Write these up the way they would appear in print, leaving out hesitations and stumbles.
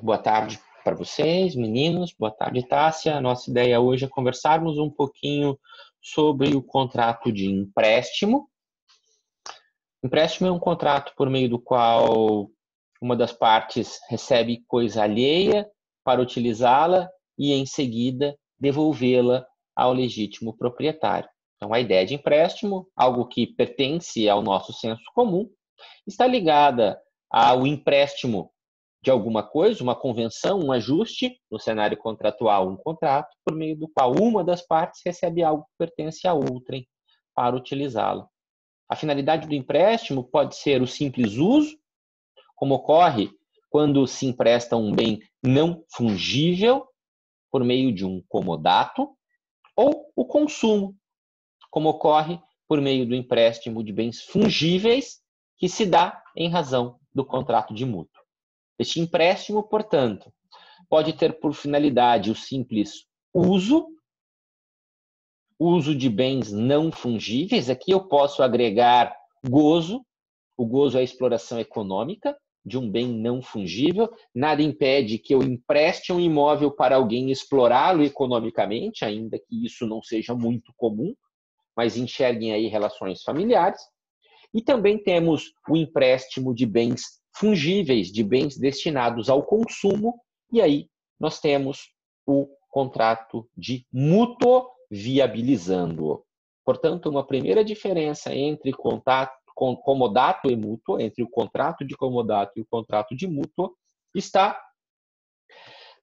Boa tarde para vocês, meninos. Boa tarde, Tássia. A nossa ideia hoje é conversarmos um pouquinho sobre o contrato de empréstimo. Empréstimo é um contrato por meio do qual uma das partes recebe coisa alheia para utilizá-la e, em seguida, devolvê-la ao legítimo proprietário. Então, a ideia de empréstimo, algo que pertence ao nosso senso comum, está ligada ao empréstimo de alguma coisa, uma convenção, um ajuste, no cenário contratual, um contrato, por meio do qual uma das partes recebe algo que pertence à outrem para utilizá-lo. A finalidade do empréstimo pode ser o simples uso, como ocorre quando se empresta um bem não fungível por meio de um comodato, ou o consumo, como ocorre por meio do empréstimo de bens fungíveis que se dá em razão do contrato de mútuo. Este empréstimo, portanto, pode ter por finalidade o simples uso de bens não fungíveis. Aqui eu posso agregar gozo. O gozo é a exploração econômica de um bem não fungível. Nada impede que eu empreste um imóvel para alguém explorá-lo economicamente, ainda que isso não seja muito comum, mas enxerguem aí relações familiares. E também temos o empréstimo de bens fungíveis, de bens destinados ao consumo, e aí nós temos o contrato de mútuo viabilizando-o. Portanto, uma primeira diferença entre comodato e mútuo, entre o contrato de comodato e o contrato de mútuo, está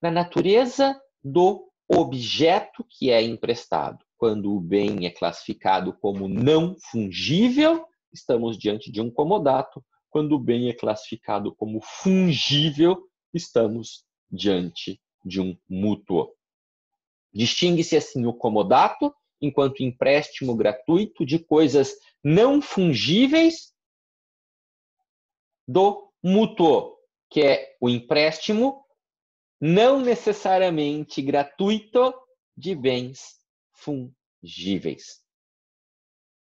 na natureza do objeto que é emprestado. Quando o bem é classificado como não fungível, estamos diante de um comodato. Quando o bem é classificado como fungível, estamos diante de um mútuo. Distingue-se assim o comodato, enquanto empréstimo gratuito de coisas não fungíveis, do mútuo, que é o empréstimo não necessariamente gratuito de bens fungíveis.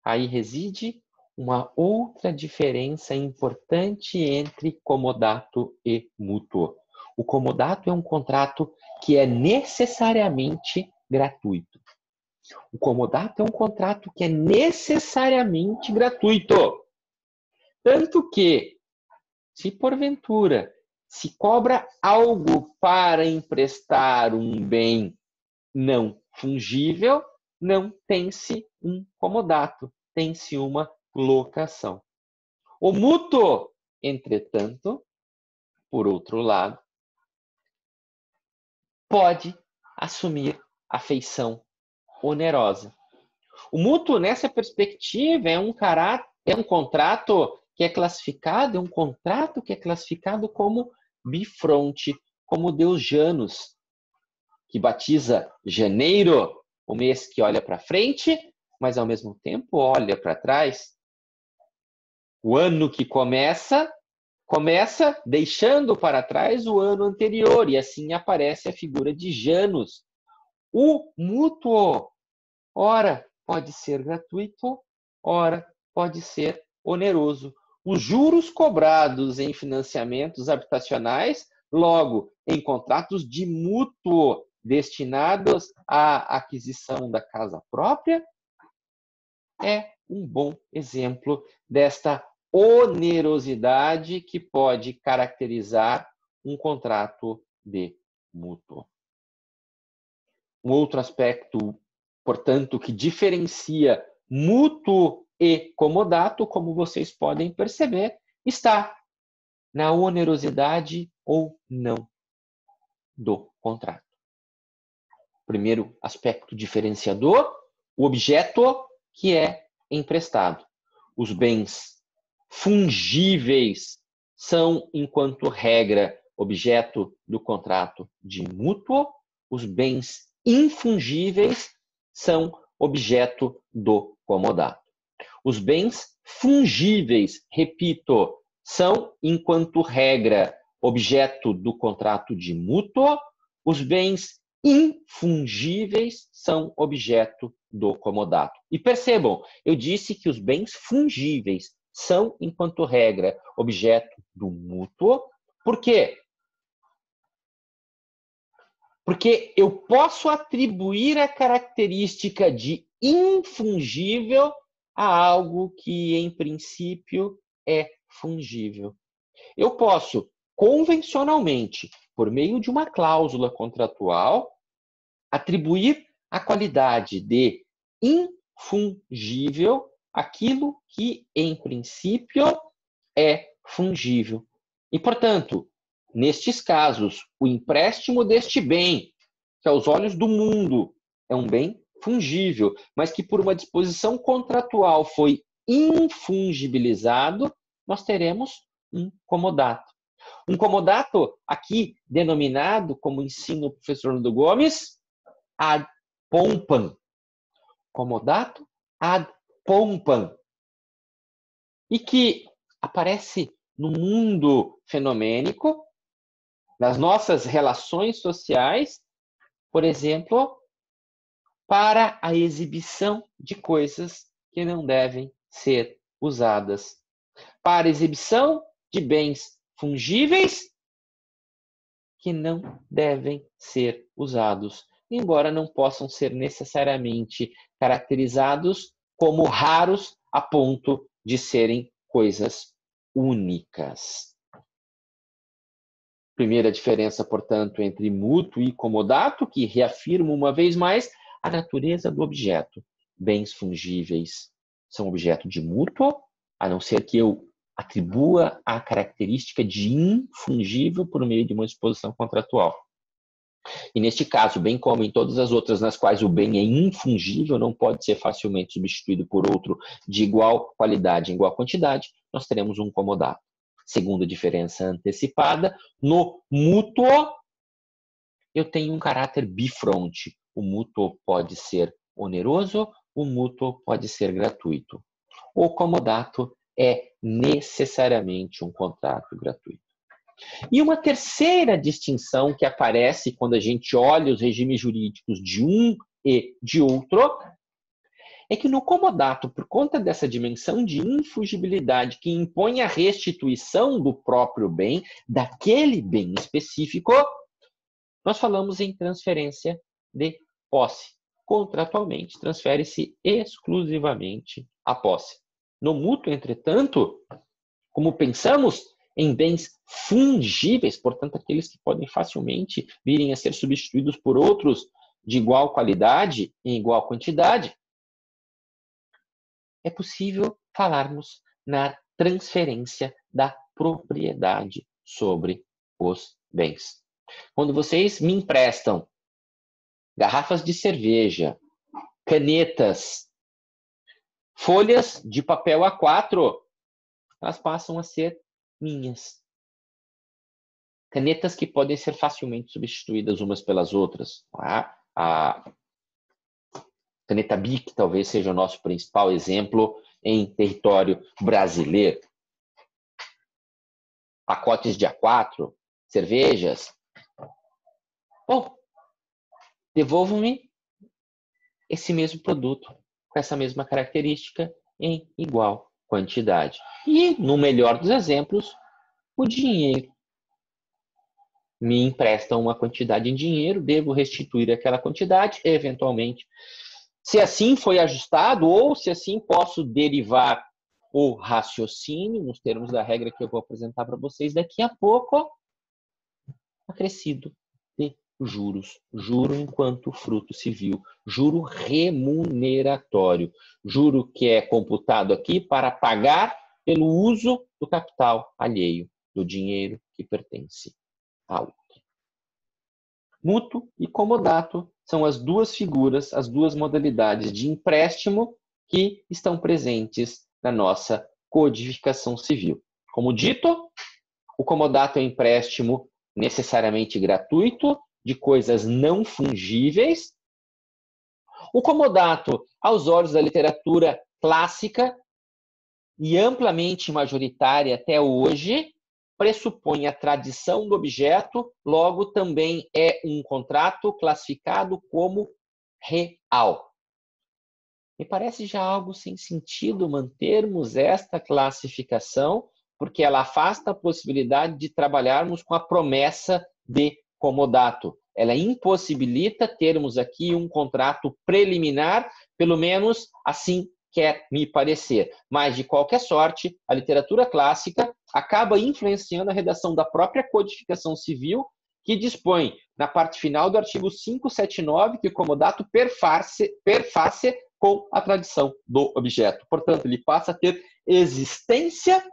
Aí reside uma outra diferença importante entre comodato e mútuo. O comodato é um contrato que é necessariamente gratuito. O comodato é um contrato que é necessariamente gratuito. Tanto que, se porventura se cobra algo para emprestar um bem não fungível, não tem-se um comodato, tem-se uma locação. O mútuo, entretanto, por outro lado, pode assumir a feição onerosa. O mútuo, nessa perspectiva, é um contrato que é classificado, como bifronte, como Deus Janus, que batiza janeiro, o mês que olha para frente, mas ao mesmo tempo olha para trás. O ano que começa deixando para trás o ano anterior, e assim aparece a figura de Janus. O mútuo, ora pode ser gratuito, ora pode ser oneroso. Os juros cobrados em financiamentos habitacionais, logo em contratos de mútuo destinados à aquisição da casa própria, é um bom exemplo desta onerosidade que pode caracterizar um contrato de mútuo. Um outro aspecto, portanto, que diferencia mútuo e comodato, como vocês podem perceber, está na onerosidade ou não do contrato. Primeiro aspecto diferenciador, o objeto que é emprestado. Os bens fungíveis são, enquanto regra, objeto do contrato de mútuo. Os bens infungíveis são objeto do comodato. Os bens fungíveis, repito, são, enquanto regra, objeto do contrato de mútuo. Os bens infungíveis são objeto do comodato. E percebam, eu disse que os bens fungíveis são, enquanto regra, objeto do mútuo. Por quê? Porque eu posso atribuir a característica de infungível a algo que, em princípio, é fungível. Eu posso, convencionalmente, por meio de uma cláusula contratual, atribuir a qualidade de infungível aquilo que, em princípio, é fungível. E, portanto, nestes casos, o empréstimo deste bem, que aos olhos do mundo é um bem fungível, mas que por uma disposição contratual foi infungibilizado, nós teremos um comodato. Um comodato aqui denominado, como ensina o professor Nando Gomes, ad pompam. Comodato ad pompam. E que aparece no mundo fenomênico, nas nossas relações sociais, por exemplo, para a exibição de coisas que não devem ser usadas. Para a exibição de bens fungíveis que não devem ser usados, embora não possam ser necessariamente caracterizados como raros a ponto de serem coisas únicas. Primeira diferença, portanto, entre mútuo e comodato, que reafirma uma vez mais a natureza do objeto. Bens fungíveis são objeto de mútuo, a não ser que eu atribua a característica de infungível por meio de uma disposição contratual. E neste caso, bem como em todas as outras nas quais o bem é infungível, não pode ser facilmente substituído por outro de igual qualidade, em igual quantidade, nós teremos um comodato. Segunda diferença antecipada, no mútuo, eu tenho um caráter bifronte. O mútuo pode ser oneroso, o mútuo pode ser gratuito. O comodato é necessariamente um contrato gratuito. E uma terceira distinção que aparece quando a gente olha os regimes jurídicos de um e de outro é que no comodato, por conta dessa dimensão de infungibilidade que impõe a restituição do próprio bem, daquele bem específico, nós falamos em transferência de posse. Contratualmente, transfere-se exclusivamente a posse. No mútuo, entretanto, como pensamos em bens fungíveis, portanto, aqueles que podem facilmente virem a ser substituídos por outros de igual qualidade e igual quantidade, é possível falarmos na transferência da propriedade sobre os bens. Quando vocês me emprestam garrafas de cerveja, canetas, folhas de papel A4, elas passam a ser minhas. Canetas que podem ser facilmente substituídas umas pelas outras. A caneta Bic talvez seja o nosso principal exemplo em território brasileiro. Pacotes de A4, cervejas. Bom, devolvam-me esse mesmo produto, com essa mesma característica, em igual quantidade. E, no melhor dos exemplos, o dinheiro. Me emprestam uma quantidade em dinheiro, devo restituir aquela quantidade, eventualmente. Se assim foi ajustado, ou se assim posso derivar o raciocínio, nos termos da regra que eu vou apresentar para vocês daqui a pouco, acrescido de juros. Juro enquanto fruto civil. Juro remuneratório. Juro que é computado aqui para pagar pelo uso do capital alheio, do dinheiro que pertence a outro. Mútuo e comodato são as duas figuras, as duas modalidades de empréstimo que estão presentes na nossa codificação civil. Como dito, o comodato é um empréstimo necessariamente gratuito de coisas não fungíveis. O comodato, aos olhos da literatura clássica e amplamente majoritária até hoje, pressupõe a tradição do objeto, logo também é um contrato classificado como real. Me parece já algo sem sentido mantermos esta classificação, porque ela afasta a possibilidade de trabalharmos com a promessa de comodato. ela impossibilita termos aqui um contrato preliminar, pelo menos assim quer me parecer. Mas, de qualquer sorte, a literatura clássica acaba influenciando a redação da própria codificação civil, que dispõe, na parte final do artigo 579, que o comodato perface com a tradição do objeto. Portanto, ele passa a ter existência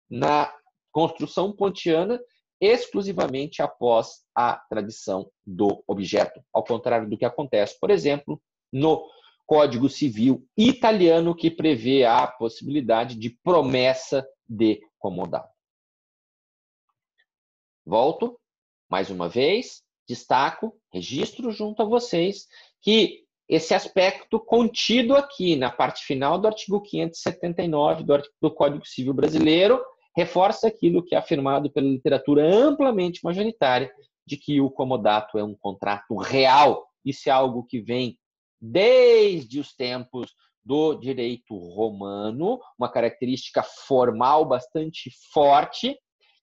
na construção pontiana exclusivamente após a tradição do objeto, ao contrário do que acontece, por exemplo, no Código Civil italiano, que prevê a possibilidade de promessa de comodato. Volto, mais uma vez, destaco, registro junto a vocês, que esse aspecto contido aqui na parte final do artigo 579 do Código Civil Brasileiro reforça aquilo que é afirmado pela literatura amplamente majoritária, de que o comodato é um contrato real. Isso é algo que vem desde os tempos do direito romano, uma característica formal bastante forte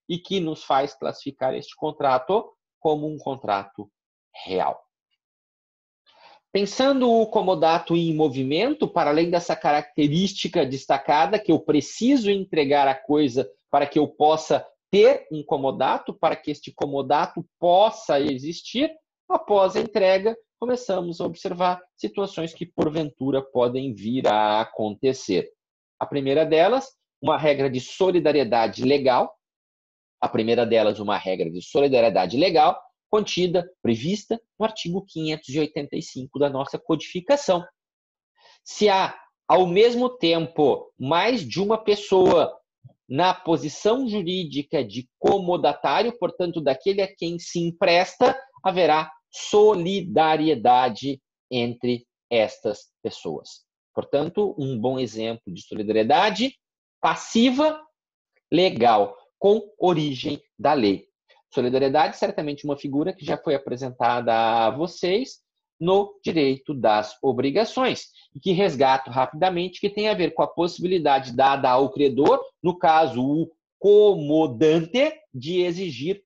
e que nos faz classificar este contrato como um contrato real. Pensando o comodato em movimento, para além dessa característica destacada, que eu preciso entregar a coisa para que eu possa ter um comodato, para que este comodato possa existir, após a entrega, começamos a observar situações que, porventura, podem vir a acontecer. A primeira delas, uma regra de solidariedade legal. A primeira delas, uma regra de solidariedade legal, contida, prevista no artigo 585 da nossa codificação. Se há, ao mesmo tempo, mais de uma pessoa na posição jurídica de comodatário, portanto, daquele a quem se empresta, haverá solidariedade entre estas pessoas. Portanto, um bom exemplo de solidariedade passiva legal, com origem da lei. Solidariedade, certamente uma figura que já foi apresentada a vocês no direito das obrigações, e que resgato rapidamente, que tem a ver com a possibilidade dada ao credor, no caso o comodante, de exigir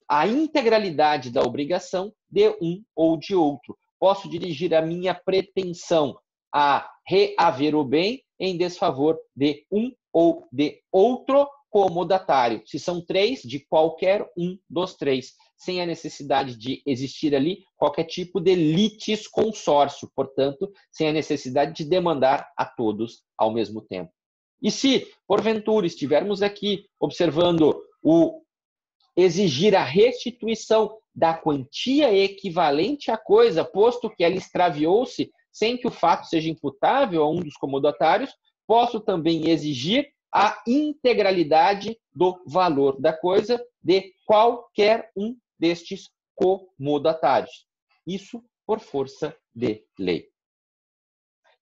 a integralidade da obrigação de um ou de outro. Posso dirigir a minha pretensão a reaver o bem em desfavor de um ou de outro comodatário. Se são três, de qualquer um dos três, sem a necessidade de existir ali qualquer tipo de litisconsórcio, portanto, sem a necessidade de demandar a todos ao mesmo tempo. E se, porventura, estivermos aqui observando o exigir a restituição da quantia equivalente à coisa, posto que ela extraviou-se sem que o fato seja imputável a um dos comodatários, posso também exigir a integralidade do valor da coisa de qualquer um destes comodatários. Isso por força de lei.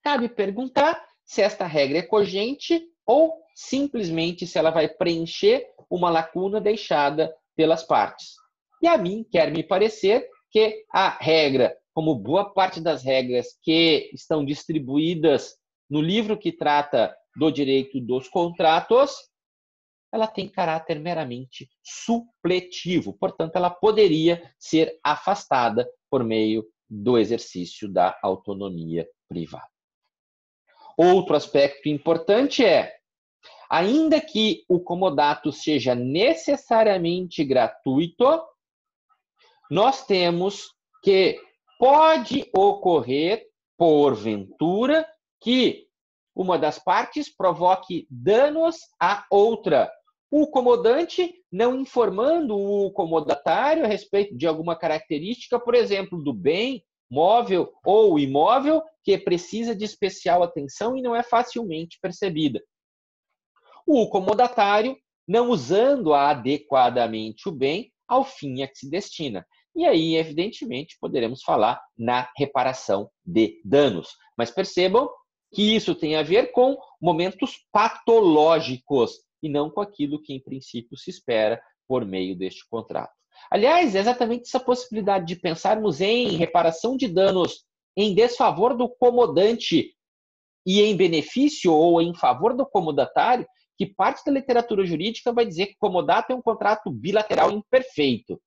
Cabe perguntar se esta regra é cogente ou simplesmente se ela vai preencher uma lacuna deixada pelas partes. E a mim quer me parecer que a regra, como boa parte das regras que estão distribuídas no livro que trata do direito dos contratos, ela tem caráter meramente supletivo. Portanto, ela poderia ser afastada por meio do exercício da autonomia privada. Outro aspecto importante é, ainda que o comodato seja necessariamente gratuito, nós temos que pode ocorrer, porventura, que uma das partes provoque danos à outra. O comodante não informando o comodatário a respeito de alguma característica, por exemplo, do bem móvel ou imóvel, que precisa de especial atenção e não é facilmente percebida. O comodatário não usando adequadamente o bem ao fim a que se destina. E aí, evidentemente, poderemos falar na reparação de danos. Mas percebam que isso tem a ver com momentos patológicos e não com aquilo que, em princípio, se espera por meio deste contrato. Aliás, é exatamente essa possibilidade de pensarmos em reparação de danos em desfavor do comodante e em benefício ou em favor do comodatário, que parte da literatura jurídica vai dizer que comodato é um contrato bilateral imperfeito.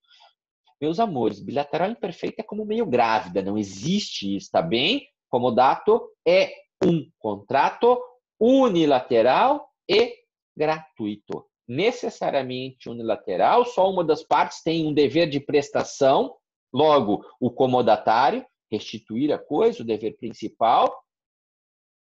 Meus amores, bilateral imperfeita é como meio grávida, não existe isso, tá bem? Comodato é um contrato unilateral e gratuito. Necessariamente unilateral, só uma das partes tem um dever de prestação, logo, o comodatário, restituir a coisa, o dever principal,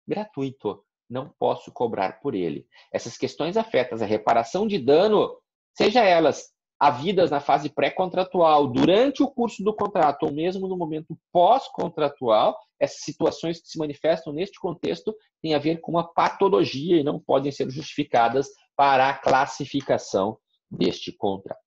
gratuito. Não posso cobrar por ele. Essas questões afetam a reparação de dano, seja elas havidas na fase pré-contratual, durante o curso do contrato ou mesmo no momento pós-contratual, essas situações que se manifestam neste contexto têm a ver com uma patologia e não podem ser justificadas para a classificação deste contrato.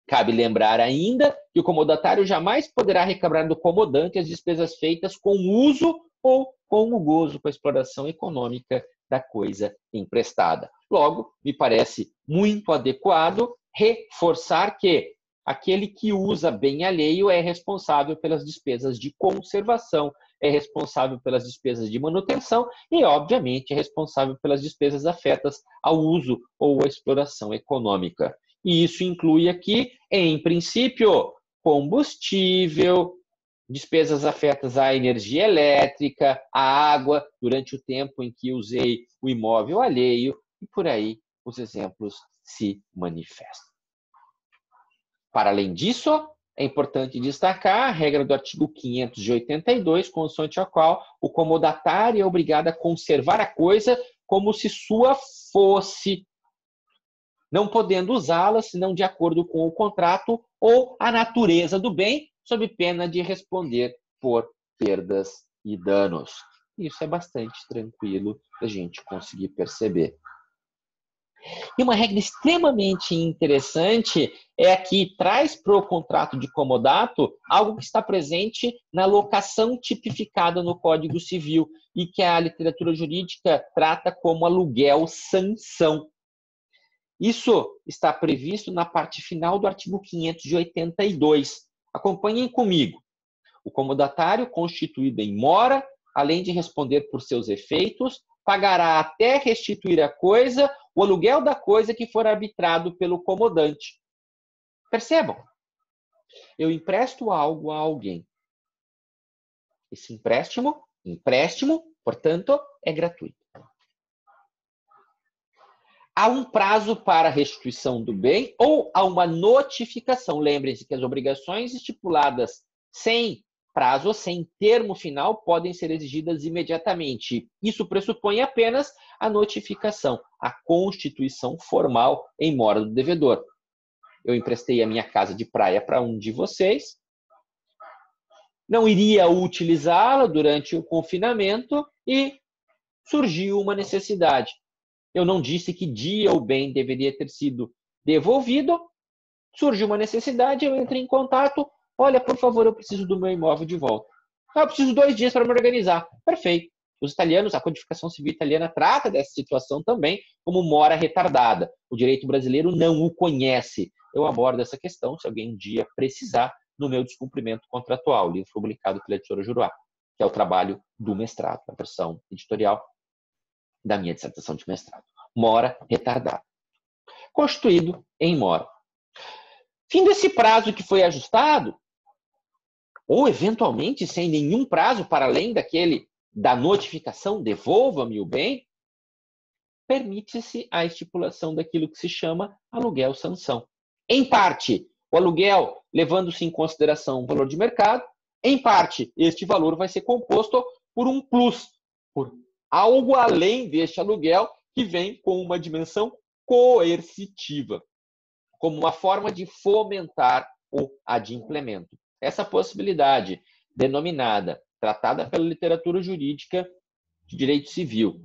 Cabe lembrar ainda que o comodatário jamais poderá recobrar do comodante as despesas feitas com o uso ou com o gozo, com a exploração econômica da coisa emprestada. Logo, me parece muito adequado reforçar que aquele que usa bem alheio é responsável pelas despesas de conservação, é responsável pelas despesas de manutenção e, obviamente, é responsável pelas despesas afetas ao uso ou à exploração econômica. E isso inclui aqui, em princípio, combustível, despesas afetas à energia elétrica, à água, durante o tempo em que usei o imóvel alheio, e por aí os exemplos se manifestam. Para além disso, é importante destacar a regra do artigo 582, consoante a qual o comodatário é obrigado a conservar a coisa como se sua fosse, não podendo usá-la senão de acordo com o contrato ou a natureza do bem, sob pena de responder por perdas e danos. Isso é bastante tranquilo da gente conseguir perceber. E uma regra extremamente interessante é a que traz para o contrato de comodato algo que está presente na locação tipificada no Código Civil e que a literatura jurídica trata como aluguel-sanção. Isso está previsto na parte final do artigo 582. Acompanhem comigo. O comodatário constituído em mora, além de responder por seus efeitos, pagará até restituir a coisa o aluguel da coisa que for arbitrado pelo comodante. Percebam? Eu empresto algo a alguém. Esse empréstimo, portanto, é gratuito. Há um prazo para a restituição do bem ou há uma notificação. Lembrem-se que as obrigações estipuladas sem prazo ou sem termo final podem ser exigidas imediatamente. Isso pressupõe apenas a notificação, a constituição formal em mora do devedor. Eu emprestei a minha casa de praia para um de vocês, não iria utilizá-la durante o confinamento e surgiu uma necessidade. Eu não disse que dia o bem deveria ter sido devolvido, surgiu uma necessidade, eu entrei em contato, olha, por favor, eu preciso do meu imóvel de volta. Eu preciso de 2 dias para me organizar. Perfeito. Os italianos, a codificação civil italiana trata dessa situação também como mora retardada. O direito brasileiro não o conhece. Eu abordo essa questão, se alguém um dia precisar, no meu descumprimento contratual, livro publicado pela editora Juruá, que é o trabalho do mestrado, a versão editorial da minha dissertação de mestrado. Mora retardada. Constituído em mora. Fim desse prazo que foi ajustado, ou eventualmente sem nenhum prazo para além daquele da notificação, devolva-me o bem, permite-se a estipulação daquilo que se chama aluguel-sanção. Em parte, o aluguel levando-se em consideração o valor de mercado, em parte, este valor vai ser composto por um plus, por algo além deste aluguel que vem com uma dimensão coercitiva, como uma forma de fomentar o adimplemento. Essa possibilidade, denominada, tratada pela literatura jurídica de direito civil,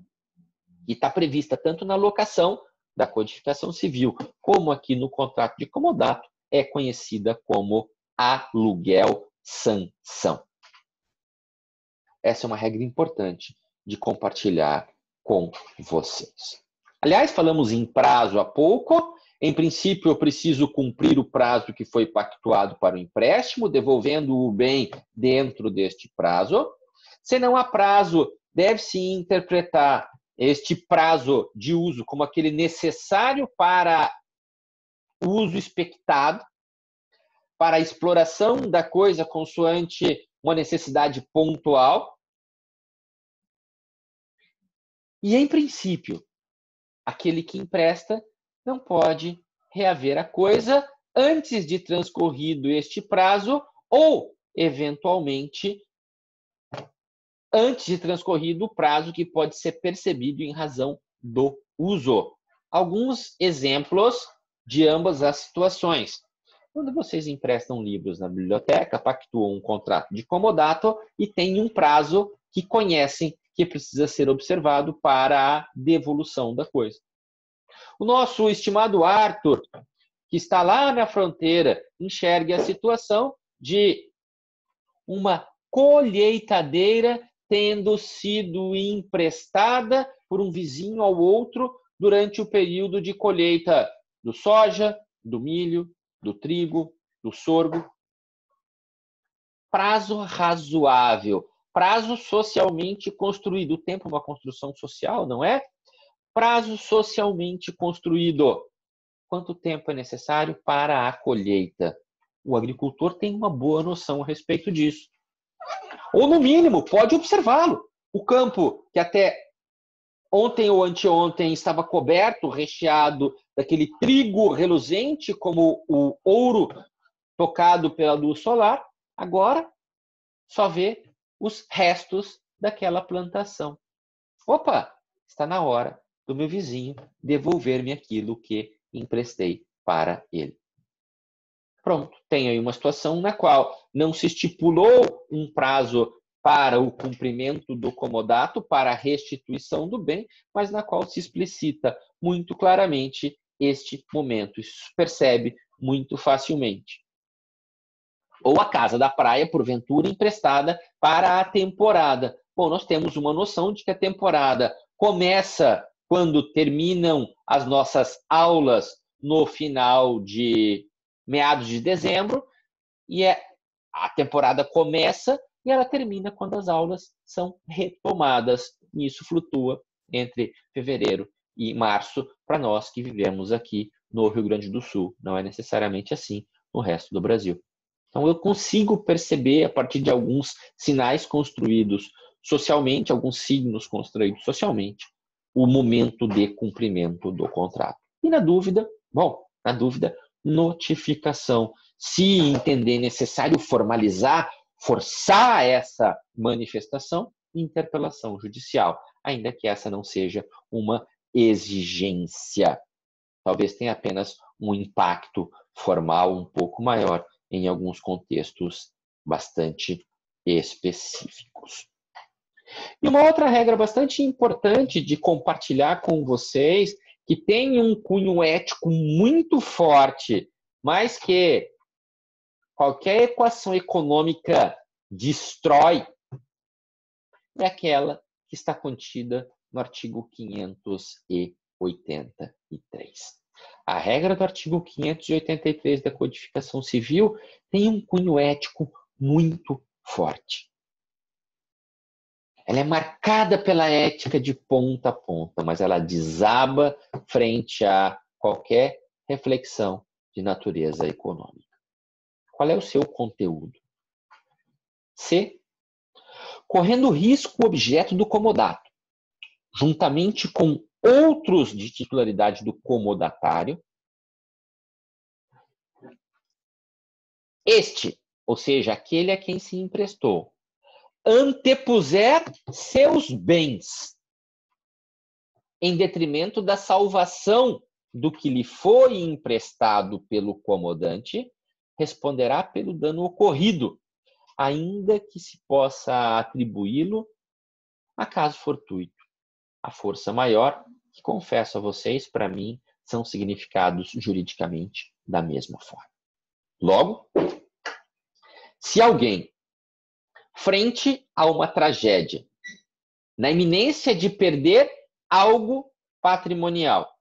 que está prevista tanto na locação da codificação civil, como aqui no contrato de comodato, é conhecida como aluguel-sanção. Essa é uma regra importante de compartilhar com vocês. Aliás, falamos em prazo há pouco. Em princípio, eu preciso cumprir o prazo que foi pactuado para o empréstimo, devolvendo o bem dentro deste prazo. Se não há prazo, deve-se interpretar este prazo de uso como aquele necessário para o uso expectado. para a exploração da coisa consoante uma necessidade pontual. E, em princípio, aquele que empresta não pode reaver a coisa antes de transcorrido este prazo ou, eventualmente, antes de transcorrido o prazo que pode ser percebido em razão do uso. Alguns exemplos de ambas as situações. Quando vocês emprestam livros na biblioteca, pactuam um contrato de comodato e tem um prazo que conhecem que precisa ser observado para a devolução da coisa. O nosso estimado Arthur, que está lá na fronteira, enxerga a situação de uma colheitadeira tendo sido emprestada por um vizinho ao outro durante o período de colheita do soja, do milho, do trigo, do sorgo. Prazo razoável, prazo socialmente construído. O tempo é uma construção social, não é? Prazo socialmente construído. Quanto tempo é necessário para a colheita? O agricultor tem uma boa noção a respeito disso. Ou, no mínimo, pode observá-lo. O campo que até ontem ou anteontem estava coberto, recheado daquele trigo reluzente, como o ouro tocado pela luz solar, agora só vê os restos daquela plantação. Opa, está na hora do meu vizinho devolver-me aquilo que emprestei para ele. Pronto, tem aí uma situação na qual não se estipulou um prazo para o cumprimento do comodato, para a restituição do bem, mas na qual se explicita muito claramente este momento. Isso se percebe muito facilmente. Ou a casa da praia, porventura, emprestada para a temporada. Bom, nós temos uma noção de que a temporada começa quando terminam as nossas aulas no final de meados de dezembro, e a temporada começa e ela termina quando as aulas são retomadas. E isso flutua entre fevereiro e março para nós que vivemos aqui no Rio Grande do Sul. Não é necessariamente assim no resto do Brasil. Então, eu consigo perceber, a partir de alguns sinais construídos socialmente, alguns signos construídos socialmente, o momento de cumprimento do contrato. E na dúvida, notificação. Se entender necessário formalizar, forçar essa manifestação, interpelação judicial, ainda que essa não seja uma exigência. Talvez tenha apenas um impacto formal um pouco maior em alguns contextos bastante específicos. E uma outra regra bastante importante de compartilhar com vocês, que tem um cunho ético muito forte, mas que qualquer equação econômica destrói, é aquela que está contida no artigo 583. A regra do artigo 583 da Codificação Civil tem um cunho ético muito forte. Ela é marcada pela ética de ponta a ponta, mas ela desaba frente a qualquer reflexão de natureza econômica. Qual é o seu conteúdo? C. Correndo risco o objeto do comodato, juntamente com outros de titularidade do comodatário, este, ou seja, aquele a quem se emprestou, antepuser seus bens em detrimento da salvação do que lhe foi emprestado pelo comodante, responderá pelo dano ocorrido, ainda que se possa atribuí-lo a caso fortuito. A força maior, que confesso a vocês, para mim, são significados juridicamente da mesma forma. Logo, se alguém, frente a uma tragédia, na iminência de perder algo patrimonial,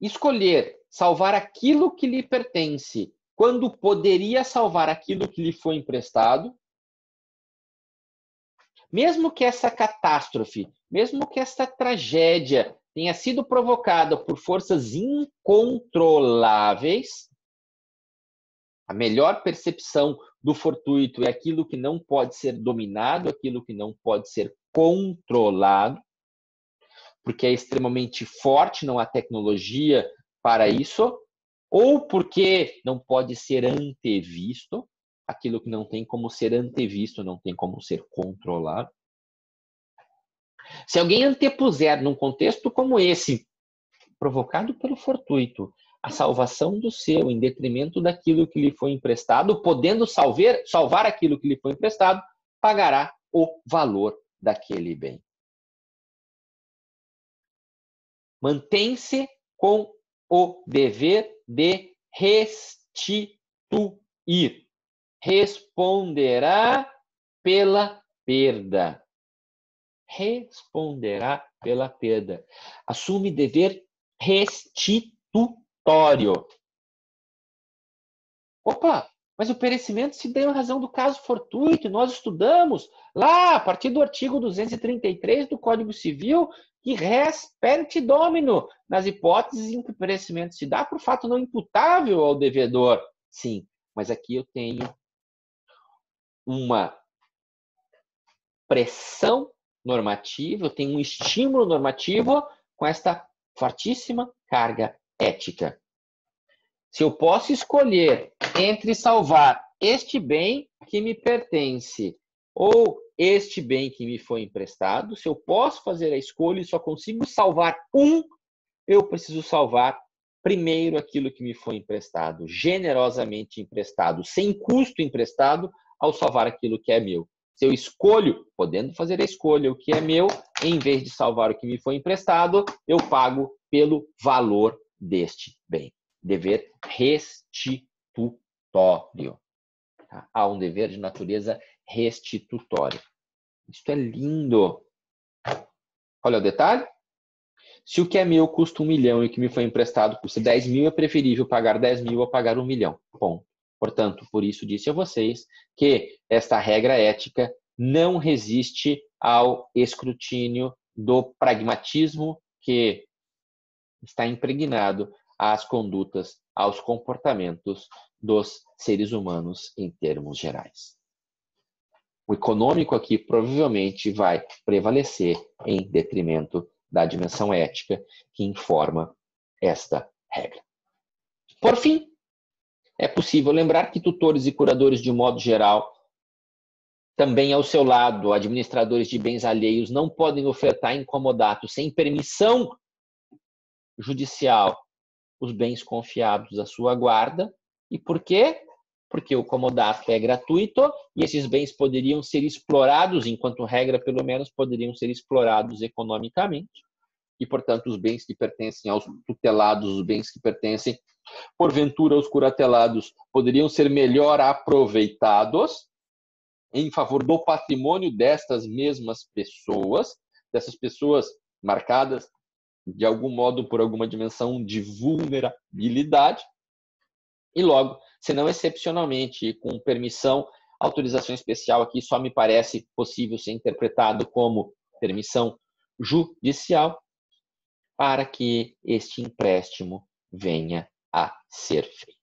escolher salvar aquilo que lhe pertence quando poderia salvar aquilo que lhe foi emprestado, mesmo que essa catástrofe, mesmo que essa tragédia tenha sido provocada por forças incontroláveis, A melhor percepção do fortuito é aquilo que não pode ser dominado, aquilo que não pode ser controlado, porque é extremamente forte, não há tecnologia para isso, ou porque não pode ser antevisto, aquilo que não tem como ser antevisto, não tem como ser controlado. Se alguém antepuser num contexto como esse, provocado pelo fortuito, a salvação do seu em detrimento daquilo que lhe foi emprestado, podendo salvar aquilo que lhe foi emprestado, pagará o valor daquele bem. Mantém-se com o dever de restituir. Responderá pela perda. Responderá pela perda. Assume dever restitutório. Opa, mas o perecimento se deu em razão do caso fortuito. Nós estudamos lá, a partir do artigo 233 do Código Civil, que res perite domino, nas hipóteses em que o perecimento se dá por fato não imputável ao devedor. Sim, mas aqui eu tenho uma pressão normativa, eu tenho um estímulo normativo com esta fortíssima carga ética. Se eu posso escolher entre salvar este bem que me pertence ou este bem que me foi emprestado, se eu posso fazer a escolha e só consigo salvar um, eu preciso salvar primeiro aquilo que me foi emprestado, generosamente emprestado, sem custo emprestado, ao salvar aquilo que é meu. Se eu escolho, podendo fazer a escolha, o que é meu, em vez de salvar o que me foi emprestado, eu pago pelo valor deste bem. Dever restitutório. Tá? Há um dever de natureza restitutória. Isso é lindo. Olha o detalhe. Se o que é meu custa 1 milhão e o que me foi emprestado custa 10 mil, é preferível pagar 10 mil a pagar 1 milhão. Ponto. Portanto, por isso disse a vocês que esta regra ética não resiste ao escrutínio do pragmatismo que está impregnado às condutas, aos comportamentos dos seres humanos em termos gerais. O econômico aqui provavelmente vai prevalecer em detrimento da dimensão ética que informa esta regra. Por fim, é possível lembrar que tutores e curadores, de modo geral, também ao seu lado, administradores de bens alheios, não podem ofertar em comodato, sem permissão judicial, os bens confiados à sua guarda. E por quê? Porque o comodato é gratuito e esses bens poderiam ser explorados, enquanto regra, pelo menos, poderiam ser explorados economicamente. E, portanto, os bens que pertencem aos tutelados, os bens que pertencem, porventura, aos curatelados, poderiam ser melhor aproveitados em favor do patrimônio destas mesmas pessoas, dessas pessoas marcadas, de algum modo, por alguma dimensão de vulnerabilidade. E logo, se não excepcionalmente, com permissão, autorização especial aqui só me parece possível ser interpretado como permissão judicial, para que este empréstimo venha a ser feito.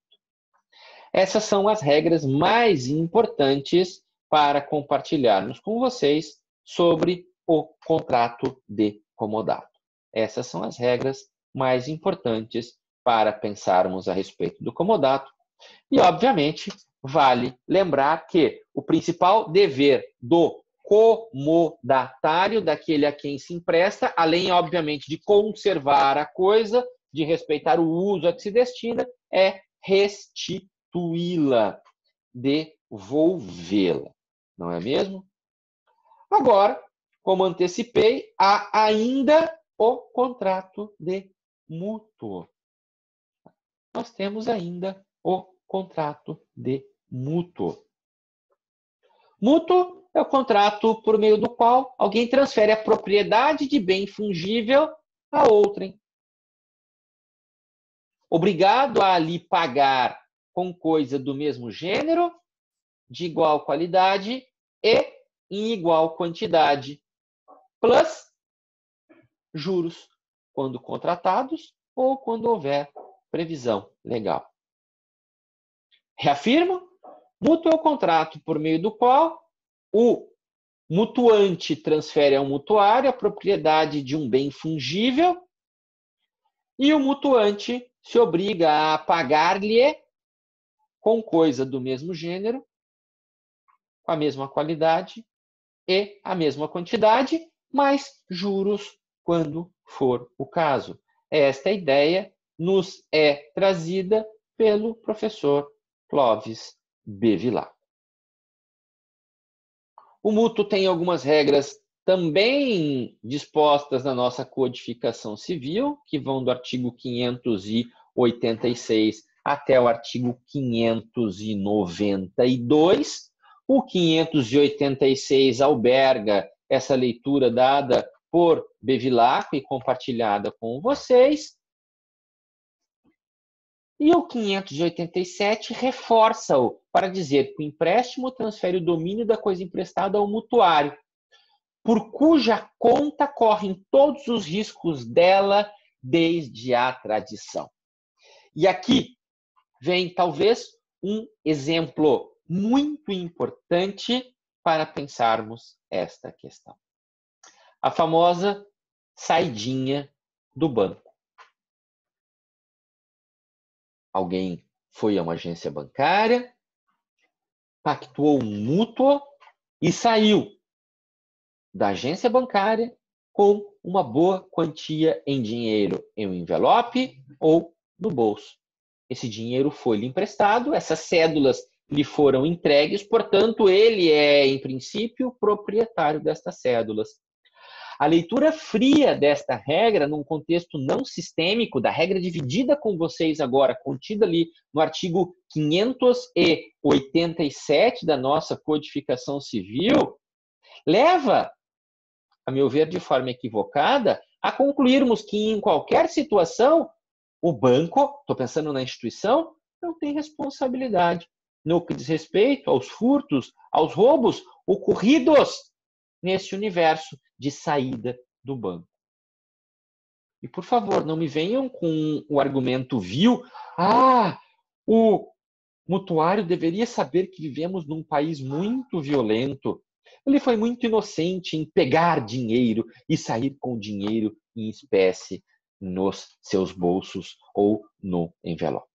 Essas são as regras mais importantes para compartilharmos com vocês sobre o contrato de comodato. Essas são as regras mais importantes para pensarmos a respeito do comodato. E, obviamente, vale lembrar que o principal dever do comodatário, daquele a quem se empresta, além, obviamente, de conservar a coisa, de respeitar o uso a que se destina, é restituí-la, devolvê-la. Não é mesmo? Agora, como antecipei, há ainda o contrato de mútuo. Nós temos ainda o contrato de mútuo. Mútuo é o contrato por meio do qual alguém transfere a propriedade de bem fungível a outrem. Obrigado a lhe pagar com coisa do mesmo gênero, de igual qualidade e em igual quantidade, plus juros, quando contratados ou quando houver previsão legal. Reafirmo, mútuo é o contrato por meio do qual o mutuante transfere ao mutuário a propriedade de um bem fungível e o mutuante se obriga a pagar-lhe com coisa do mesmo gênero, com a mesma qualidade e a mesma quantidade, mais juros quando for o caso. Esta ideia nos é trazida pelo professor Clóvis Bevilacqua. O mútuo tem algumas regras também dispostas na nossa codificação civil, que vão do artigo 586 até o artigo 592. O 586 alberga essa leitura dada por Bevilacqua e compartilhada com vocês. E o 587 reforça-o para dizer que o empréstimo transfere o domínio da coisa emprestada ao mutuário, por cuja conta correm todos os riscos dela desde a tradição. E aqui vem talvez um exemplo muito importante para pensarmos esta questão. A famosa saidinha do banco. Alguém foi a uma agência bancária, pactuou um mútuo e saiu da agência bancária com uma boa quantia em dinheiro em um envelope ou no bolso. Esse dinheiro foi lhe emprestado, essas cédulas lhe foram entregues, portanto, ele é, em princípio, proprietário destas cédulas. A leitura fria desta regra, num contexto não sistêmico, da regra dividida com vocês agora, contida ali no artigo 587 da nossa codificação civil, leva, a meu ver, de forma equivocada, a concluirmos que em qualquer situação, o banco, estou pensando na instituição, não tem responsabilidade no que diz respeito aos furtos, aos roubos ocorridos nesse universo de saída do banco. E, por favor, não me venham com o argumento vil, o mutuário deveria saber que vivemos num país muito violento. Ele foi muito inocente em pegar dinheiro e sair com dinheiro em espécie nos seus bolsos ou no envelope.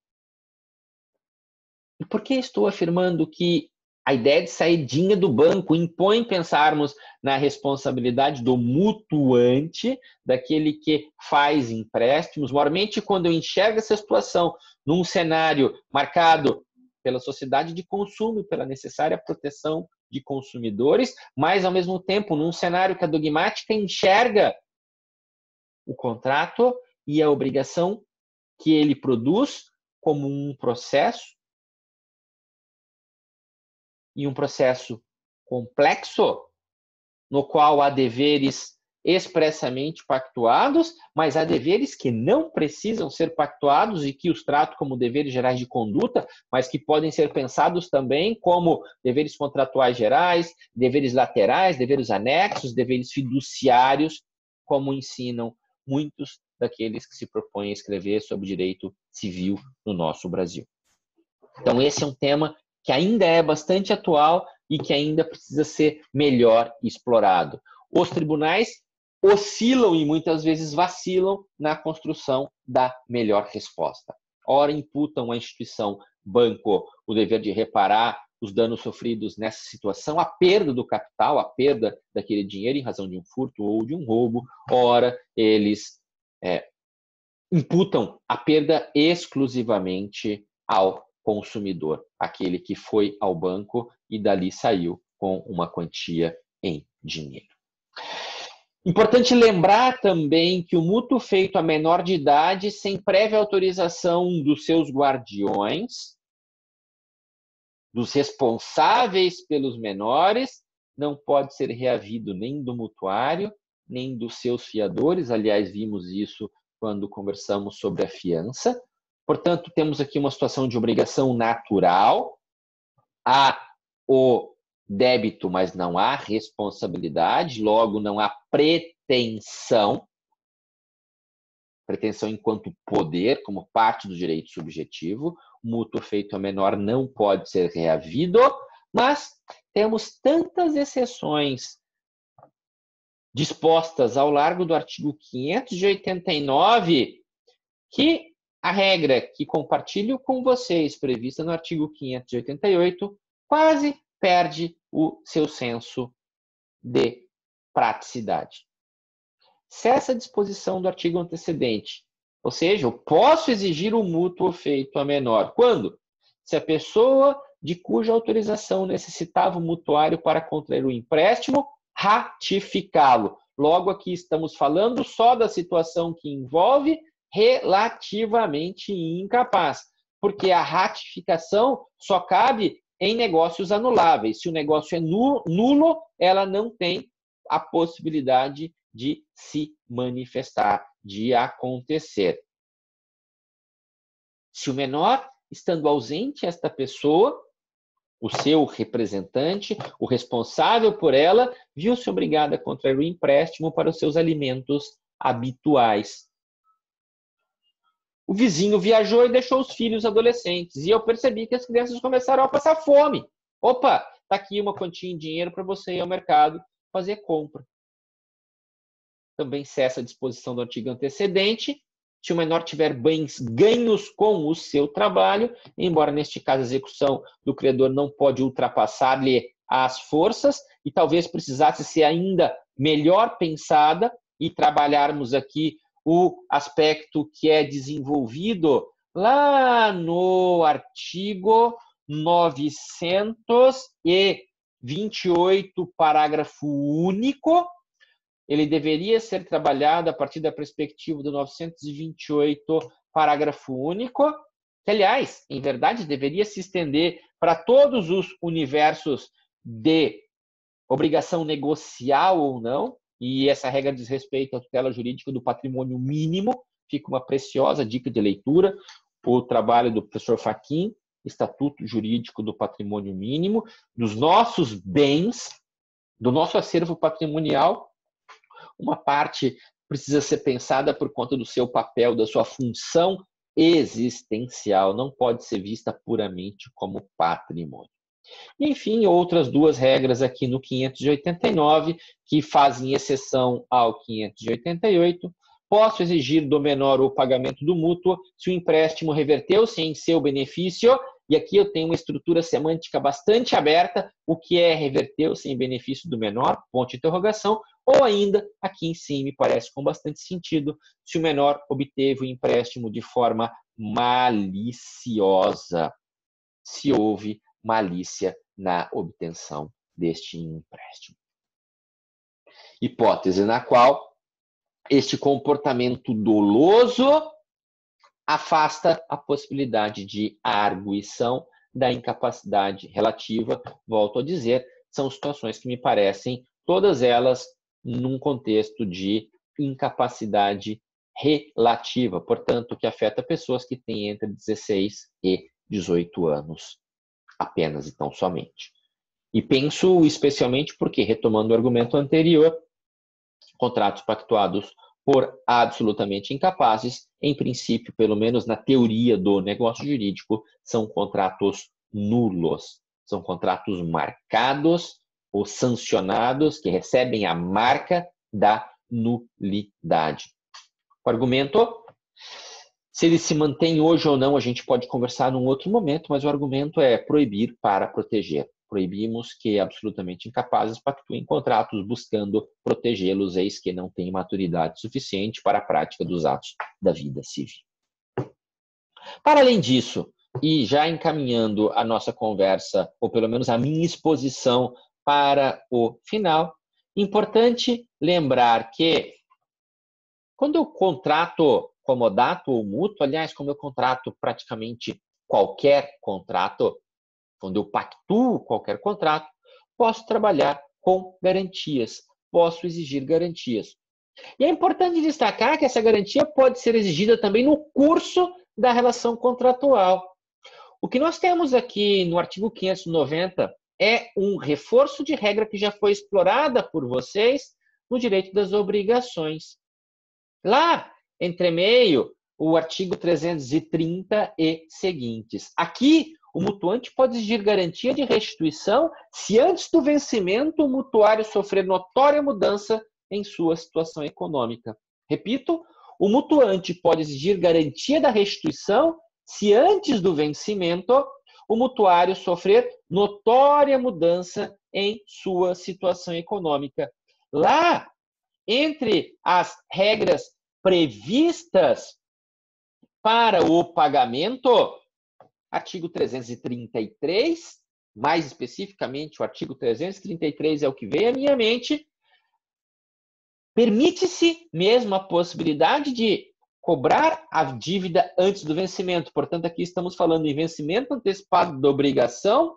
E por que estou afirmando que a ideia de saidinha do banco impõe pensarmos na responsabilidade do mutuante, daquele que faz empréstimos? Mormente, quando eu enxergo essa situação num cenário marcado pela sociedade de consumo, pela necessária proteção de consumidores, mas, ao mesmo tempo, num cenário que a dogmática enxerga o contrato e a obrigação que ele produz como um processo, e um processo complexo, no qual há deveres expressamente pactuados, mas há deveres que não precisam ser pactuados e que os trato como deveres gerais de conduta, mas que podem ser pensados também como deveres contratuais gerais, deveres laterais, deveres anexos, deveres fiduciários, como ensinam muitos daqueles que se propõem a escrever sobre direito civil no nosso Brasil. Então, esse é um tema que ainda é bastante atual e que ainda precisa ser melhor explorado. Os tribunais oscilam e muitas vezes vacilam na construção da melhor resposta. Ora, imputam à instituição banco o dever de reparar os danos sofridos nessa situação, a perda do capital, a perda daquele dinheiro em razão de um furto ou de um roubo. Ora, eles imputam a perda exclusivamente ao consumidor, aquele que foi ao banco e dali saiu com uma quantia em dinheiro. Importante lembrar também que o mútuo feito a menor de idade, sem prévia autorização dos seus guardiões, dos responsáveis pelos menores, não pode ser reavido nem do mutuário, nem dos seus fiadores. Aliás, vimos isso quando conversamos sobre a fiança. Portanto, temos aqui uma situação de obrigação natural. Há o débito, mas não há responsabilidade, logo não há pretensão. Pretensão enquanto poder, como parte do direito subjetivo. mútuo feito a menor não pode ser reavido, mas temos tantas exceções dispostas ao largo do artigo 589 que a regra que compartilho com vocês, prevista no artigo 588, quase perde o seu senso de praticidade. Se essa disposição do artigo antecedente, ou seja, eu posso exigir o mútuo feito a menor. Quando? Se a pessoa de cuja autorização necessitava o mutuário para contrair o empréstimo, ratificá-lo. Logo, aqui estamos falando só da situação que envolve relativamente incapaz, porque a ratificação só cabe em negócios anuláveis. Se o negócio é nulo, ela não tem a possibilidade de se manifestar, de acontecer. Se o menor, estando ausente esta pessoa, o seu representante, o responsável por ela, viu-se obrigado a contrair o empréstimo para os seus alimentos habituais. O vizinho viajou e deixou os filhos adolescentes, e eu percebi que as crianças começaram a passar fome. Opa, está aqui uma quantia em dinheiro para você ir ao mercado fazer compra. Também cessa a disposição do artigo antecedente. Se o menor tiver bens ganhos com o seu trabalho, embora neste caso a execução do credor não pode ultrapassar-lhe as forças, e talvez precisasse ser ainda melhor pensada, e trabalharmos aqui o aspecto que é desenvolvido lá no artigo 928, parágrafo único. Ele deveria ser trabalhado a partir da perspectiva do 928, parágrafo único, que, aliás, em verdade, deveria se estender para todos os universos de obrigação negocial ou não, e essa regra diz respeito à tutela jurídica do patrimônio mínimo. Fica uma preciosa dica de leitura, o trabalho do professor Fachin, Estatuto Jurídico do Patrimônio Mínimo, dos nossos bens, do nosso acervo patrimonial. Uma parte precisa ser pensada por conta do seu papel, da sua função existencial, não pode ser vista puramente como patrimônio. Enfim, outras duas regras aqui no 589, que fazem exceção ao 588. Posso exigir do menor o pagamento do mútuo se o empréstimo reverteu-se em seu benefício, e aqui eu tenho uma estrutura semântica bastante aberta, o que é reverteu-se em benefício do menor, ponto de interrogação, ou ainda, aqui em cima, me parece com bastante sentido, se o menor obteve o empréstimo de forma maliciosa, se houve malícia na obtenção deste empréstimo. Hipótese na qual este comportamento doloso afasta a possibilidade de arguição da incapacidade relativa. Volto a dizer, são situações que me parecem, todas elas, num contexto de incapacidade relativa, portanto, que afeta pessoas que têm entre 16 e 18 anos. Apenas, então, somente. E penso especialmente porque, retomando o argumento anterior, contratos pactuados por absolutamente incapazes, em princípio, pelo menos na teoria do negócio jurídico, são contratos nulos. São contratos marcados ou sancionados, que recebem a marca da nulidade. O argumento, se ele se mantém hoje ou não, a gente pode conversar num outro momento, mas o argumento é proibir para proteger. Proibimos que absolutamente incapazes pactuem contratos buscando protegê-los, eis que não têm maturidade suficiente para a prática dos atos da vida civil. Para além disso, e já encaminhando a nossa conversa, ou pelo menos a minha exposição para o final, importante lembrar que quando eu contrato comodato ou mútuo, aliás, como eu contrato praticamente qualquer contrato, quando eu pactuo qualquer contrato, posso trabalhar com garantias, posso exigir garantias. E é importante destacar que essa garantia pode ser exigida também no curso da relação contratual. O que nós temos aqui no artigo 590 é um reforço de regra que já foi explorada por vocês no direito das obrigações. Lá, entre meio, o artigo 330 e seguintes. Aqui, o mutuante pode exigir garantia de restituição se antes do vencimento o mutuário sofrer notória mudança em sua situação econômica. Repito, o mutuante pode exigir garantia da restituição se antes do vencimento o mutuário sofrer notória mudança em sua situação econômica. Lá, entre as regras previstas para o pagamento, artigo 333, mais especificamente o artigo 333 é o que veio à minha mente, permite-se mesmo a possibilidade de cobrar a dívida antes do vencimento. Portanto, aqui estamos falando em vencimento antecipado da obrigação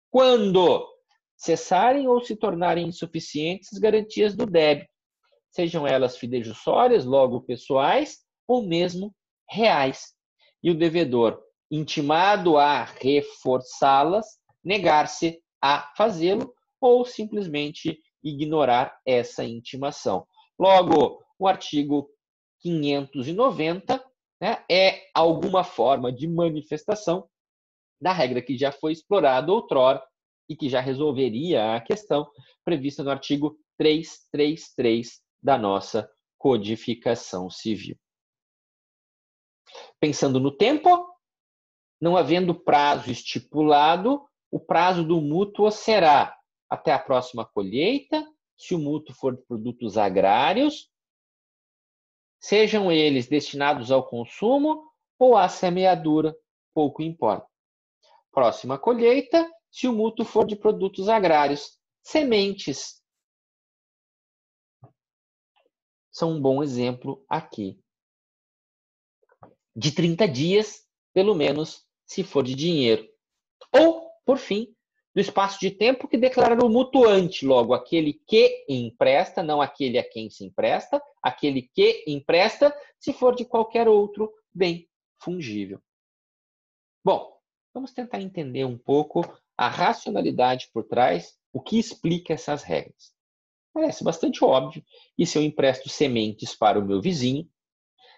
quando cessarem ou se tornarem insuficientes as garantias do débito, sejam elas fidejussórias, logo pessoais, ou mesmo reais. E o devedor, intimado a reforçá-las, negar-se a fazê-lo ou simplesmente ignorar essa intimação. Logo, o artigo 590, né, é alguma forma de manifestação da regra que já foi explorada outrora e que já resolveria a questão prevista no artigo 333 da nossa Codificação Civil. Pensando no tempo, não havendo prazo estipulado, o prazo do mútuo será até a próxima colheita, se o mútuo for de produtos agrários, sejam eles destinados ao consumo ou à semeadura, pouco importa. Próxima colheita, se o mútuo for de produtos agrários. Sementes são um bom exemplo aqui. De 30 dias, pelo menos, se for de dinheiro. Ou, por fim, do espaço de tempo que declarar o mutuante, logo, aquele que empresta, não aquele a quem se empresta, aquele que empresta, se for de qualquer outro bem fungível. Bom, vamos tentar entender um pouco a racionalidade por trás, o que explica essas regras. Parece bastante óbvio, e se eu empresto sementes para o meu vizinho,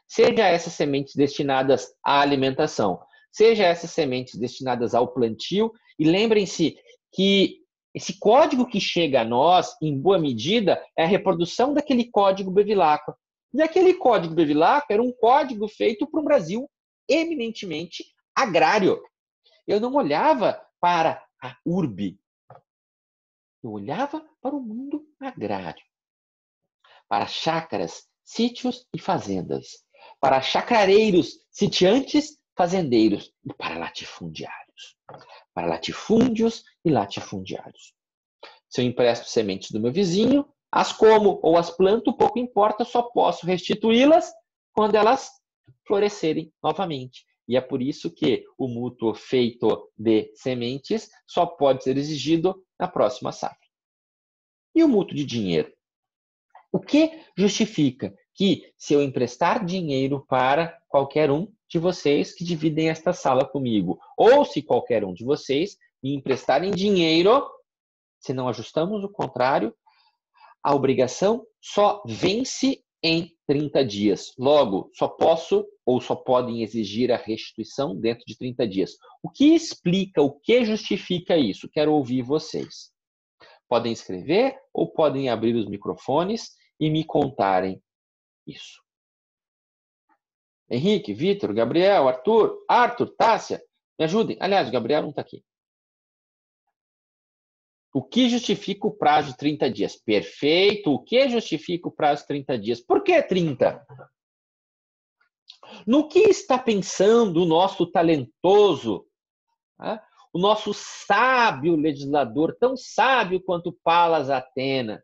seja essas sementes destinadas à alimentação, seja essas sementes destinadas ao plantio, e lembrem-se que esse código que chega a nós, em boa medida, é a reprodução daquele código Bevilacqua. E aquele código Bevilacqua era um código feito para um Brasil eminentemente agrário. Eu não olhava para a urbe, eu olhava para o mundo agrário, para chácaras, sítios e fazendas, para chacrareiros, sitiantes, fazendeiros e para latifundiários. Para latifúndios e latifundiários. Se eu empresto sementes do meu vizinho, as como ou as planto, pouco importa, só posso restituí-las quando elas florescerem novamente. E é por isso que o mútuo feito de sementes só pode ser exigido na próxima safra. E o mútuo de dinheiro? O que justifica que, se eu emprestar dinheiro para qualquer um de vocês que dividem esta sala comigo, ou se qualquer um de vocês me emprestarem dinheiro, se não ajustamos o contrário, a obrigação só vence em 30 dias. Logo, só posso ou só podem exigir a restituição dentro de 30 dias. O que explica, o que justifica isso? Quero ouvir vocês. Podem escrever ou podem abrir os microfones e me contarem isso. Henrique, Vitor, Gabriel, Arthur, Tássia, me ajudem. Aliás, o Gabriel não está aqui. O que justifica o prazo de 30 dias? Perfeito. O que justifica o prazo de 30 dias? Por que 30? No que está pensando o nosso talentoso, né? O nosso sábio legislador, tão sábio quanto Palas Atena,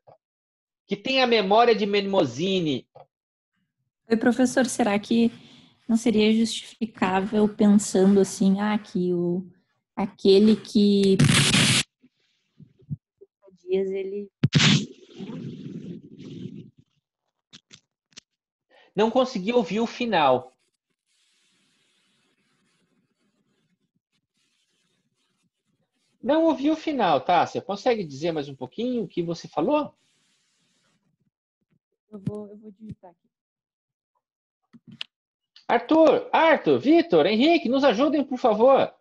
que tem a memória de Mnemosyne? Oi, professor, será que não seria justificável pensando assim, que aquele que dias ele Não consegui ouvir o final. Não ouvi o final, tá? Você consegue dizer mais um pouquinho o que você falou? eu vou digitar aqui. Arthur, Vitor, Henrique, nos ajudem, por favor.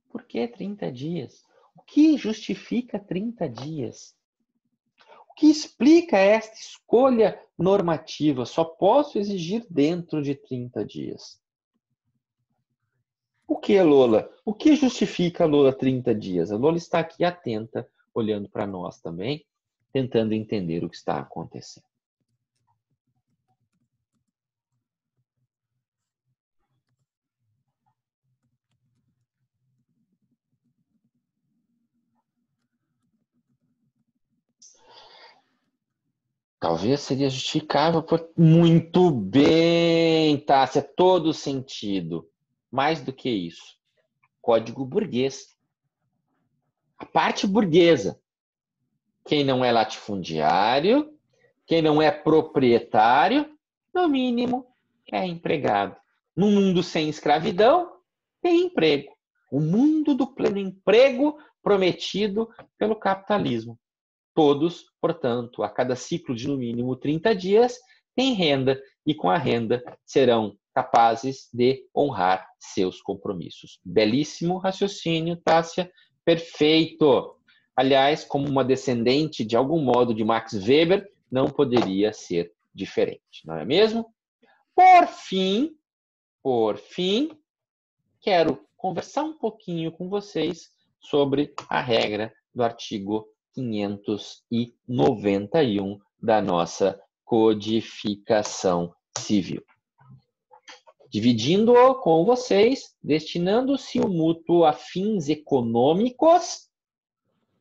Por que 30 dias? O que justifica 30 dias? O que explica esta escolha normativa? Só posso exigir dentro de 30 dias. O que, Lola? O que justifica, Lola, 30 dias? A Lola está aqui atenta, olhando para nós também, tentando entender o que está acontecendo. Talvez seria justificável por... Muito bem, Tássia, todo sentido. Mais do que isso. Código burguês. A parte burguesa. Quem não é latifundiário, quem não é proprietário, no mínimo, é empregado. Num mundo sem escravidão, tem emprego. O mundo do pleno emprego prometido pelo capitalismo. Todos, portanto, a cada ciclo de no mínimo 30 dias, têm renda e com a renda serão capazes de honrar seus compromissos. Belíssimo raciocínio, Tássia. Perfeito. Aliás, como uma descendente, de algum modo, de Max Weber, não poderia ser diferente, não é mesmo? Por fim, quero conversar um pouquinho com vocês sobre a regra do artigo 591 da nossa Codificação Civil. Dividindo-o com vocês, destinando-se o mútuo a fins econômicos,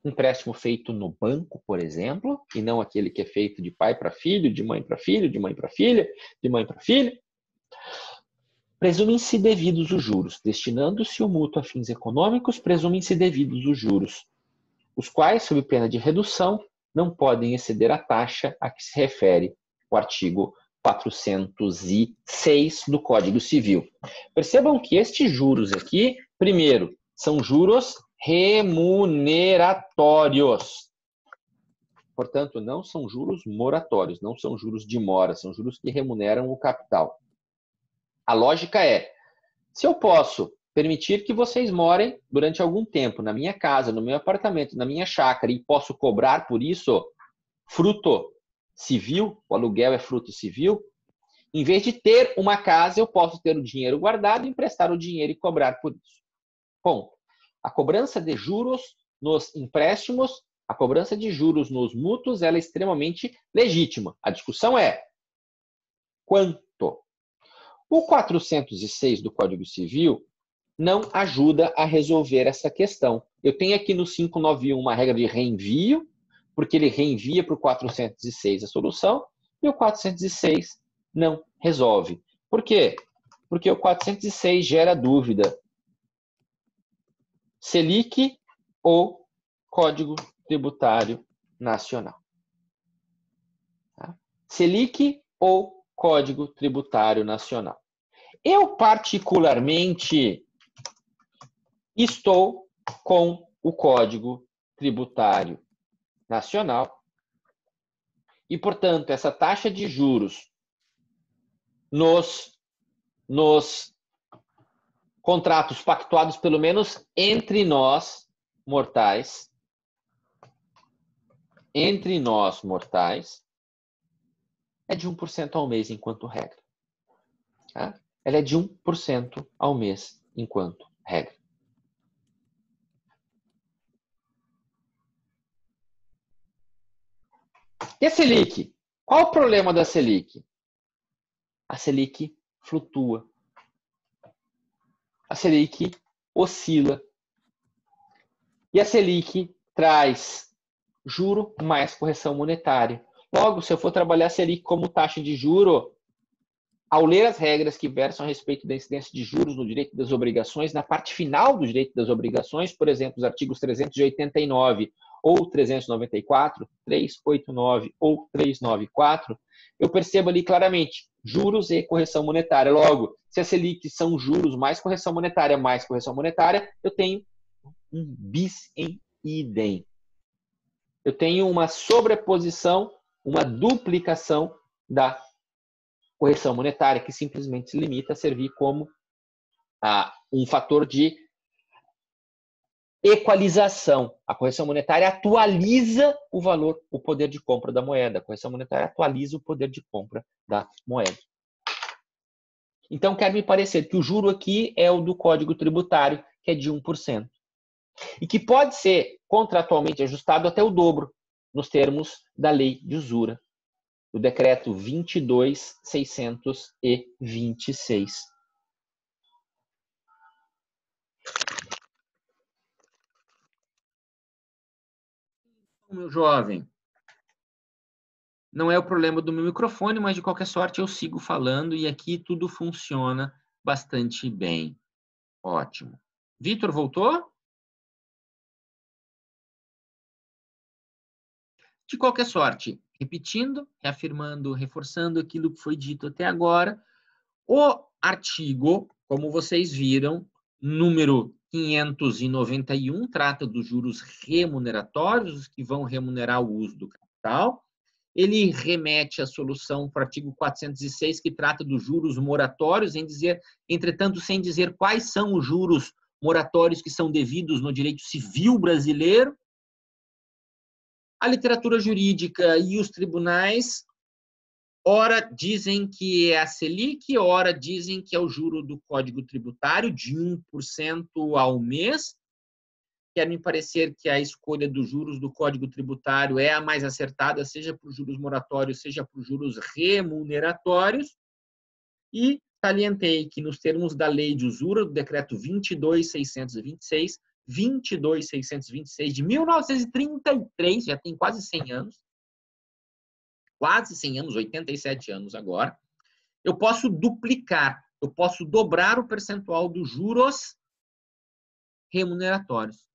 empréstimo feito no banco, por exemplo, e não aquele que é feito de pai para filho, de mãe para filho, de mãe para filha, de mãe para filha. Presumem-se devidos os juros. Destinando-se o mútuo a fins econômicos, presumem-se devidos os juros, os quais, sob pena de redução, não podem exceder a taxa a que se refere o artigo 406 do Código Civil. Percebam que estes juros aqui, primeiro, são juros remuneratórios. Portanto, não são juros moratórios, não são juros de mora, são juros que remuneram o capital. A lógica é, se eu posso permitir que vocês morem durante algum tempo na minha casa, no meu apartamento, na minha chácara, e posso cobrar por isso fruto civil, o aluguel é fruto civil, em vez de ter uma casa, eu posso ter o dinheiro guardado, emprestar o dinheiro e cobrar por isso. Ponto. A cobrança de juros nos empréstimos, a cobrança de juros nos mútuos, ela é extremamente legítima. A discussão é quanto? O 406 do Código Civil não ajuda a resolver essa questão. Eu tenho aqui no 591 uma regra de reenvio, porque ele reenvia para o 406 a solução, e o 406 não resolve. Por quê? Porque o 406 gera dúvida. Selic ou Código Tributário Nacional. Tá? Selic ou Código Tributário Nacional. Eu, particularmente, estou com o Código Tributário Nacional e, portanto, essa taxa de juros nos contratos pactuados, pelo menos entre nós, mortais, é de 1% ao mês enquanto regra. Tá? Ela é de 1% ao mês enquanto regra. E a Selic? Qual o problema da Selic? A Selic flutua. A Selic oscila. E a Selic traz juro mais correção monetária. Logo, se eu for trabalhar a Selic como taxa de juro, ao ler as regras que versam a respeito da incidência de juros no direito das obrigações, na parte final do direito das obrigações, por exemplo, os artigos 389 ou 394, 389 ou 394, eu percebo ali claramente juros e correção monetária. Logo, se a Selic são juros mais correção monetária, eu tenho um bis em idem. Eu tenho uma sobreposição, uma duplicação da correção monetária, que simplesmente se limita a servir como um fator de equalização. A correção monetária atualiza o valor, o poder de compra da moeda. A correção monetária atualiza o poder de compra da moeda. Então, quer me parecer que o juro aqui é o do Código Tributário, que é de 1%. E que pode ser contratualmente ajustado até o dobro, nos termos da lei de usura, do decreto 22.626. Meu jovem, não é o problema do meu microfone, mas de qualquer sorte eu sigo falando e aqui tudo funciona bastante bem. Ótimo. Vitor, voltou? De qualquer sorte, repetindo, reafirmando, reforçando aquilo que foi dito até agora, o artigo, como vocês viram, número 591, trata dos juros remuneratórios, que vão remunerar o uso do capital. Ele remete à solução para o artigo 406, que trata dos juros moratórios, entretanto, sem dizer quais são os juros moratórios que são devidos no direito civil brasileiro. A literatura jurídica e os tribunais, ora dizem que é a Selic, ora dizem que é o juro do Código Tributário, de 1% ao mês. Quer me parecer que a escolha dos juros do Código Tributário é a mais acertada, seja para os juros moratórios, seja para os juros remuneratórios. E salientei que, nos termos da lei de usura, do decreto 22.626, de 1933, já tem quase 100 anos, 87 anos agora, eu posso duplicar, eu posso dobrar o percentual dos juros remuneratórios.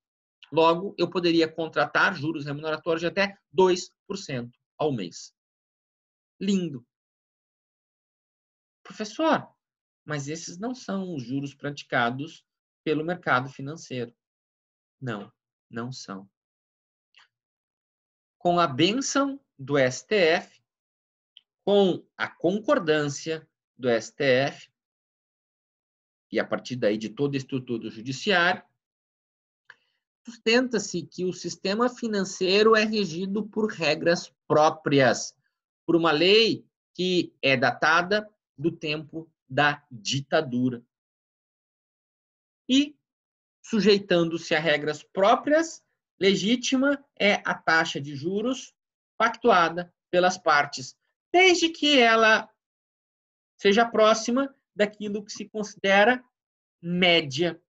Logo, eu poderia contratar juros remuneratórios de até 2% ao mês. Lindo. Professor, mas esses não são os juros praticados pelo mercado financeiro. Não, não são. Com a bênção do STF, com a concordância do STF, e a partir daí de toda a estrutura do judiciário, sustenta-se que o sistema financeiro é regido por regras próprias, por uma lei que é datada do tempo da ditadura. E, sujeitando-se a regras próprias, legítima é a taxa de juros pactuada pelas partes, desde que ela seja próxima daquilo que se considera média.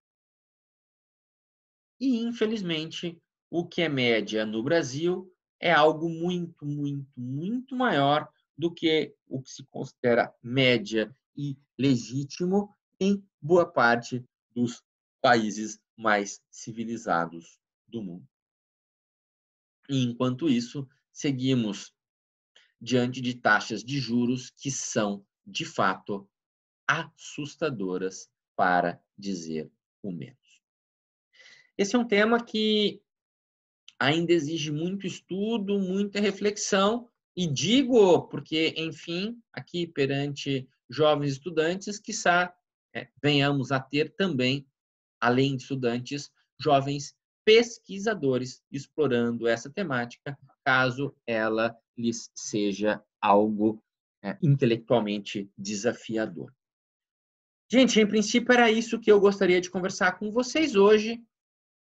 E, infelizmente, o que é média no Brasil é algo muito, muito, muito maior do que o que se considera média e legítimo em boa parte dos países mais civilizados do mundo. E, enquanto isso, seguimos diante de taxas de juros que são, de fato, assustadoras, para dizer o menos. Esse é um tema que ainda exige muito estudo, muita reflexão, e digo porque, enfim, aqui perante jovens estudantes, quiçá venhamos a ter também, além de estudantes, jovens pesquisadores explorando essa temática, caso ela lhes seja algo intelectualmente desafiador. Gente, em princípio era isso que eu gostaria de conversar com vocês hoje.